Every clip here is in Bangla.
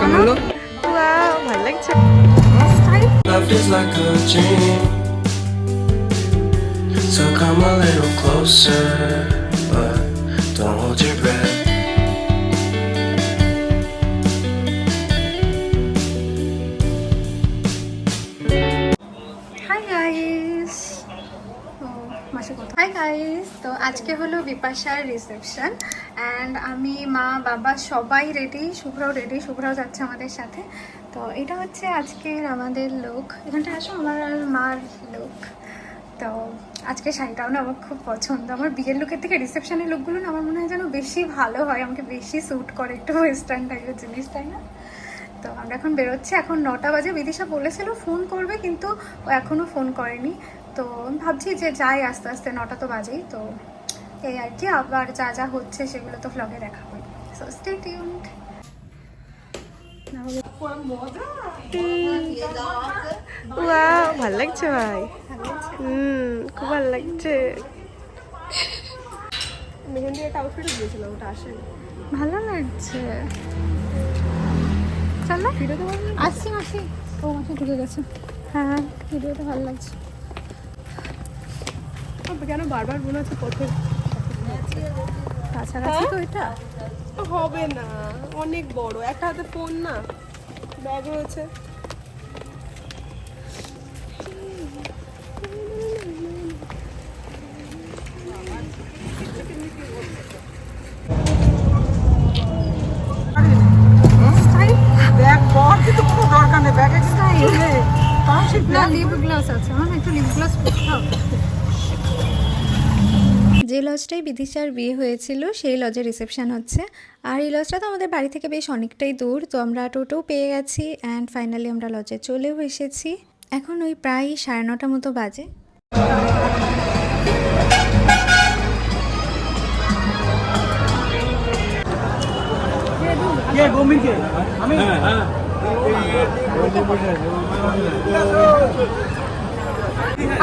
ভালো লাগছে। Love is like a dream, so come a little closer, but don't hold your breath. Hi guys, তো আজকে হলো বিপাশার রিসেপশন অ্যান্ড আমি, মা, বাবা সবাই রেডি, শুভ্রাও রেডি, শুভ্রাও যাচ্ছে আমাদের সাথে। তো এটা হচ্ছে আজকের আমাদের লুক। এখানটা আসো, আমার আর মার লুক। তো আজকে শাড়িটাও না আমার খুব পছন্দ। আমার বিয়ের লুকের থেকে রিসেপশনের লুকগুলো না আমার মনে হয় যেন বেশি ভালো হয়, আমাকে বেশি স্যুট করে, একটু ওয়েস্টার্ন টাইপের জিনিস, তাই না? তো আমরা এখন বেরোচ্ছি, এখন 9টা বাজে। বিদিশা বলেছিল ফোন করবে, কিন্তু ও এখনও ফোন করেনি। তো ভাবছি যে যাই আস্তে আস্তে, 9টা তো বাজেই। তো এই আর কি, আবার যা যা হচ্ছে সেগুলো তো ভ্লগে দেখাবো। So stay tuned. ভালো লাগছে ভাই, খুব ভালো লাগছে। মেহেন্দি একটা আউটফিটও দিয়েছিলাম, ওটা আসেনি। ভালো লাগছে। চলো আসছি। মাসি, ও মাসি ঢুকে গেছে। হ্যাঁ, ভিডিওটা ভালো লাগছে। কেন বারবার মনে হচ্ছে পথে কাছাকাছি তো এটা হবে না, অনেক বড়। একটা হাতে ফোন না, ব্যাগ রয়েছে। ব্যাগ পর কিন্তু কোনো দরকার নেই, ব্যাগে না, লিপ গ্লস আছে, আমার একটু লিপ গ্লস করতে হবে। যে লজটাই বিদিশার বিয়ে হয়েছিল সেই লজের রিসেপশন হচ্ছে। আর এই লজটা তো আমাদের বাড়ি থেকে বেশ অনেকটাই দূর। তো আমরা টোটো পেয়ে গেছি অ্যান্ড ফাইনালি আমরা লজে চলেও এসেছি। এখন ওই প্রায় 9:30 মতো বাজে।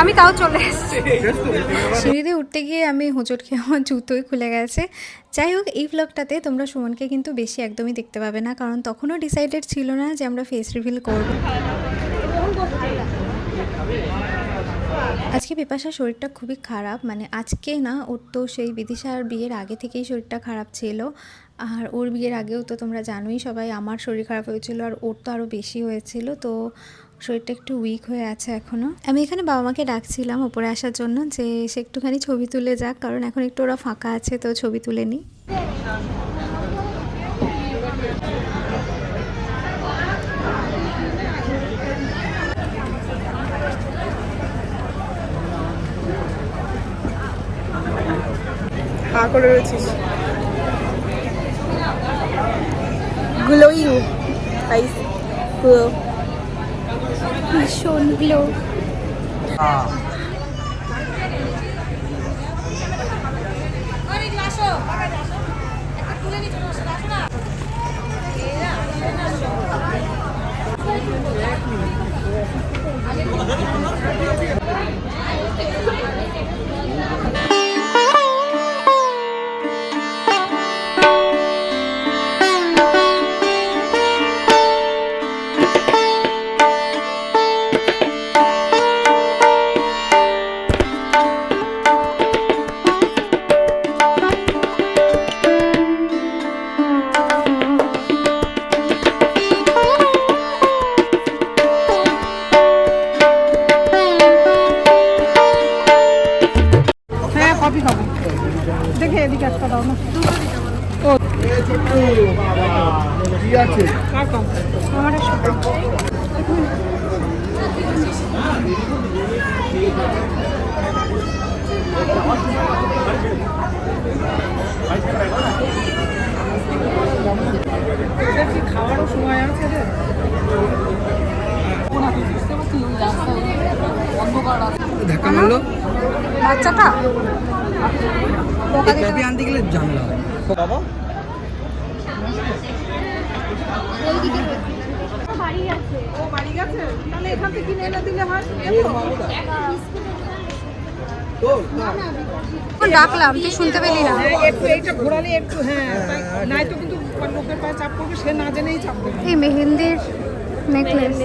আমি তাও চলে এসেছি। সিঁড়িতে উঠতে গিয়ে আমি হোঁচট খেয়ে আমার জুতোই খুলে গেছে। যাই হোক, এই ভ্লগটাতে তোমরা সুমনকে কিন্তু বেশি একদমই দেখতে পাবে না, কারণ তখনও ডিসাইডেড ছিল না যে আমরা ফেস রিভিল করব। আজকে বিপাশার শরীরটা খুবই খারাপ, মানে আজকে না, ওর তো সেই বিদিশার বিয়ের আগে থেকেই শরীরটা খারাপ ছিল। আর ওর বিয়ের আগেও তো তোমরা জানোই সবাই, আমার শরীর খারাপ হয়েছিল আর ওর তো আরও বেশি হয়েছিল। তো শরীরটা একটু উইক হয়ে আছে এখনও। আমি এখানে বাবা মাকে ডাকছিলাম ওপরে আসার জন্য, যে সে একটুখানি ছবি তুলে যাক, কারণ এখন একটু ওরা ফাঁকা আছে, তো ছবি তুলে নিই। হা করে রয়েছিস, গ্লোয়িং গাইস, গ্লো, ভীষণ গ্লো। দেখে এদিকে একটা দাও না। খাওয়ারও সময় আছে রে, ধাক্কা মারলো বাচ্চাটা কপি আনতে গেলে ঝামেলা হয়। বাবা ও বাড়ি গেছে, তাহলে এখান থেকে কিনে এনে দিলে হয়। ডাকলাম, তুই শুনতে পেলি না? একটু এইটা ঘোরালে একটু, হ্যাঁ, নাই তো কিন্তু লোকের পায়ে চাপ পড়বে, সে না জেনেই চাপ দেবে। এই মেহেন্দির নেকলেস।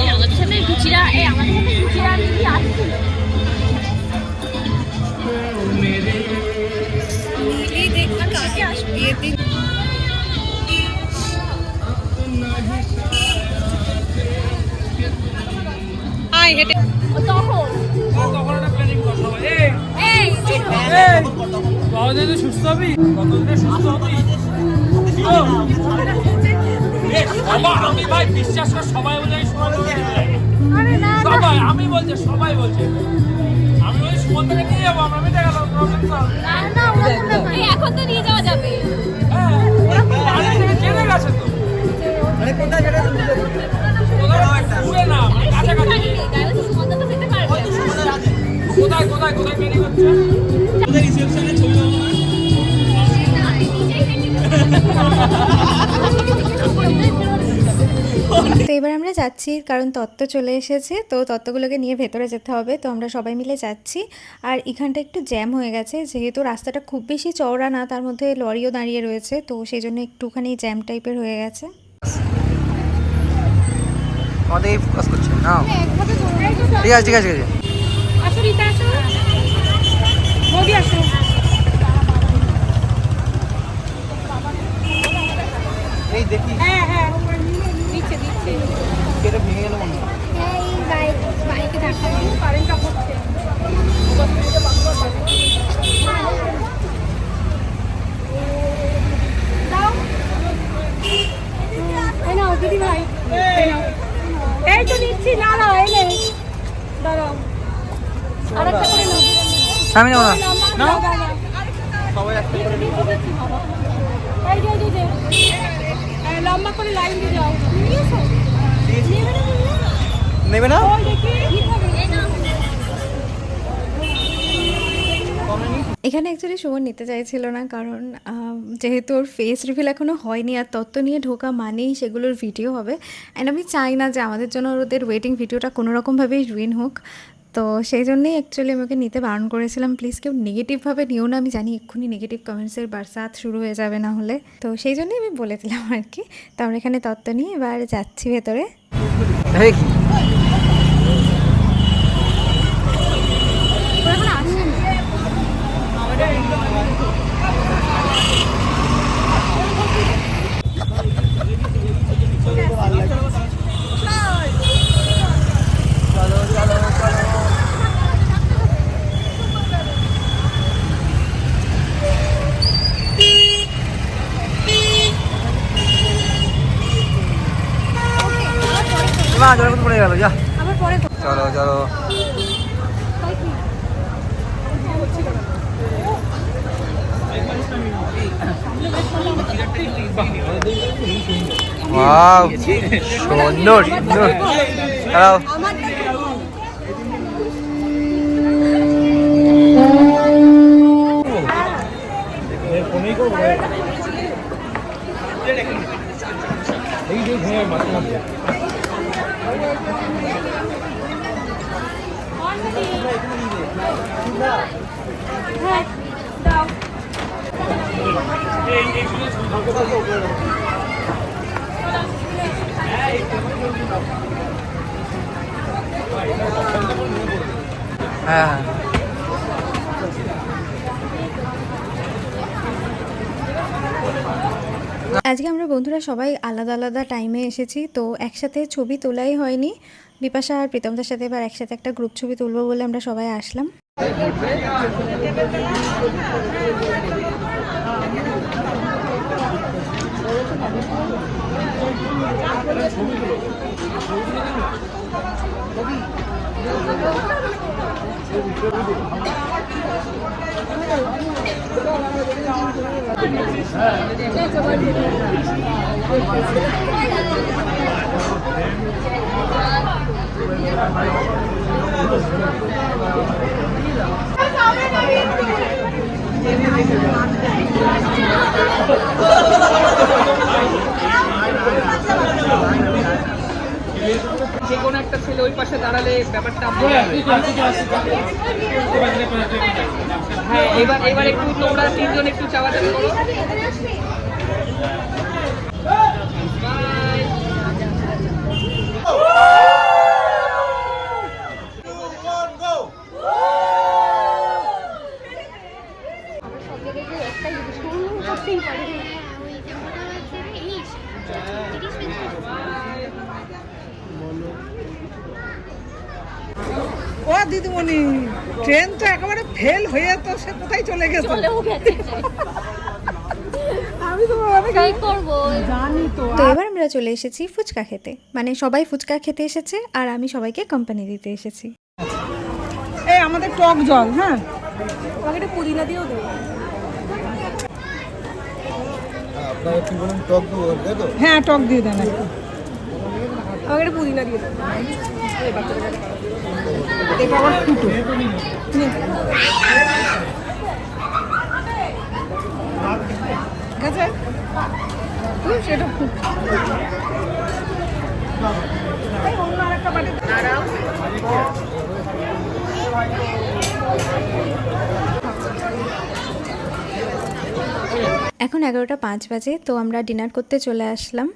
আমাদের সাথে গুচিরা আমাদের সাথে গুচিরা দিদি আসছে তখন সুস্থ হবি, কতদিনে সুস্থ হবি? আমি ভাই বিশ্বাস করে সবাই বলে সবাই, আমি বলছি সবাই বলছে, আমি ওই সুমন্তকে নিয়ে যাবো, আমরা মিটে গেল। এখন তো নিয়ে যাওয়া যাবে কেনে গেছে তো দূরে না, কাছাকাছি। কোথায় কোথায় কোথায় বেরি করছে? তো এবার আমরা যাচ্ছি, কারণ তত্ত্ব চলে এসেছে, তো তত্ত্বগুলোকে নিয়ে ভেতরে যেতে হবে। তো আমরা সবাই মিলে যাচ্ছি। আর এখানটা একটু জ্যাম হয়ে গেছে, যেহেতু রাস্তাটা খুব বেশি চওড়া না, তার মধ্যে লরিও দাঁড়িয়ে রয়েছে, তো সেই জন্য একটুখানি জ্যাম টাইপের হয়ে গেছে। আমাদের ফোকাস করছে না, ঠিক আছে ঠিক আছে ঠিক আছে। আসো রিতা, আসো বৌদি, আসো। এই দেখি হ্যাঁ হ্যাঁ, দিচ্ছে দিচ্ছে। এটা ভেঙে গেল মনে হয়। বাইকে ধাক্কা দিয়ে কারেন্টটা হচ্ছে। এই নাও দিদি ভাই, এই নাও। এই তো নিচ্ছি, না না এলে দাঁড়াও, আরেকটা করে নাও। আমি নেব না, না সবাই একটা করে এই যে লম্বা করে লাইন দিয়ে যাও। নিয়েছো? নেবে না। ওই দেখি এখানে অ্যাকচুয়ালি সুমন নিতে চাইছিল না, কারণ যেহেতু ওর ফেস রিভিল এখনও হয়নি, আর তত্ত্ব নিয়ে ঢোকা মানেই সেগুলোর ভিডিও হবে। অ্যান্ড আমি চাই না যে আমাদের জন্য ওদের ওয়েটিং ভিডিওটা কোনোরকমভাবেই রুইন হোক। তো সেই জন্যই অ্যাকচুয়ালি আমাকে নিতে বারণ করেছিলাম, প্লিজ কেউ নেগেটিভভাবে নিও না। আমি জানি এক্ষুনি নেগেটিভ কমেন্টসের বারসাত শুরু হয়ে যাবে না হলে, তো সেই জন্যই আমি বলে দিলাম আর কি। তো আমরা এখানে তত্ত্ব নিয়ে এবার যাচ্ছি ভেতরে। মা জলের মতো পড়ে গেল, যা আবার পরে চলো চলো। ওয়াও, সুন্দর সুন্দর। হ্যালো, হ্যাঁ দাও। হ্যাঁ আজকে আমরা বন্ধুরা সবাই আলাদা আলাদা টাইমে এসেছি, তো একসাথে ছবি তোলাই হয়নি। বিপাশা আর প্রীতমদার সাথে এবার একসাথে একটা গ্রুপ ছবি তুলবো বলে আমরা সবাই আসলাম। যে কোনো একটা ছেলে ওই পাশে দাঁড়ালে ব্যাপারটা হ্যাঁ এবার একটু তোমরা তিনজন একটু চাওয়াচাওয়ি করো। ও দিদিমণি ট্রেন তো একেবারে ফেল হয়ে তো সে কোথায় চলে গেছে আমি তো ট্রাই করবো। জানি তো তো এবার আমরা চলে এসেছি ফুচকা খেতে, মানে সবাই ফুচকা খেতে এসেছে আর আমি সবাইকে কোম্পানি দিতে এসেছি। এই আমাদের টক জল হ্যাঁ আমাকে একটা পুদিনা দিয়েও দেবো। আপনারা কি বলেন টক দেবো তাই তো? হ্যাঁ টক দিয়ে দেন একটু। আমাকে একটা পুদিনা দিয়ে দেবো। এটা আবার ফুটো গেছে সেটা ফুটো অন্য আরেকটা বাটি দাঁড়াও। এখন 11:05 বাজে, তো আমরা ডিনার করতে চলে আসলাম।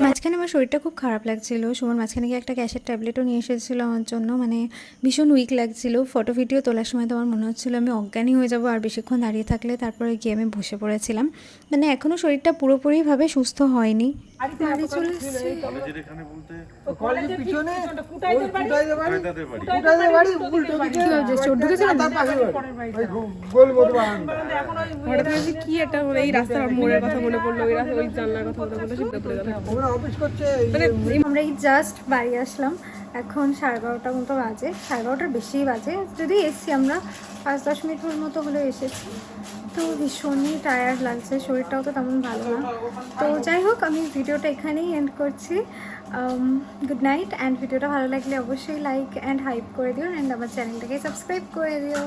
মাঝখানে আমার শরীরটা খুব খারাপ লাগছিল। সুমন মাঝখানে গিয়ে একটা গ্যাসের ট্যাবলেটও নিয়ে এসেছিলো আমার জন্য, মানে ভীষণ উইক লাগছিল। ফটো ভিডিও তোলার সময় তো আমার মনে হচ্ছিলো আমি অজ্ঞানী হয়ে যাব আর বেশিক্ষণ দাঁড়িয়ে থাকলে। তারপরে গিয়ে আমি বসে পড়েছিলাম, মানে এখনও শরীরটা পুরোপুরিভাবে সুস্থ হয়নি। বাড়ি চলে এসেছি। কলেজের পিছনে কি একটা এই রাস্তার মোড়ের কথা মনে পড়লো, ওই জানলার কথা মনে পড়লো, সেটা পড়ে গেল। আমরা এই জাস্ট বাড়ি আসলাম, এখন 12:30 মতো বাজে, 12:30 বেশি বাজে। যদি এসছি আমরা 5-10 মিনিটের মতো হলে এসেছি। তো ভীষণই টায়ার্ড লাগছে, শরীরটাও তো তেমন ভালো না। তো যাই হোক, আমি ভিডিওটা এখানেই এন্ড করছি। Good night. অ্যান্ড ভিডিওটা ভালো লাগলে অবশ্যই লাইক অ্যান্ড হাইপ করে দিও, অ্যান্ড আমার চ্যানেলটাকে সাবস্ক্রাইব করে দিও।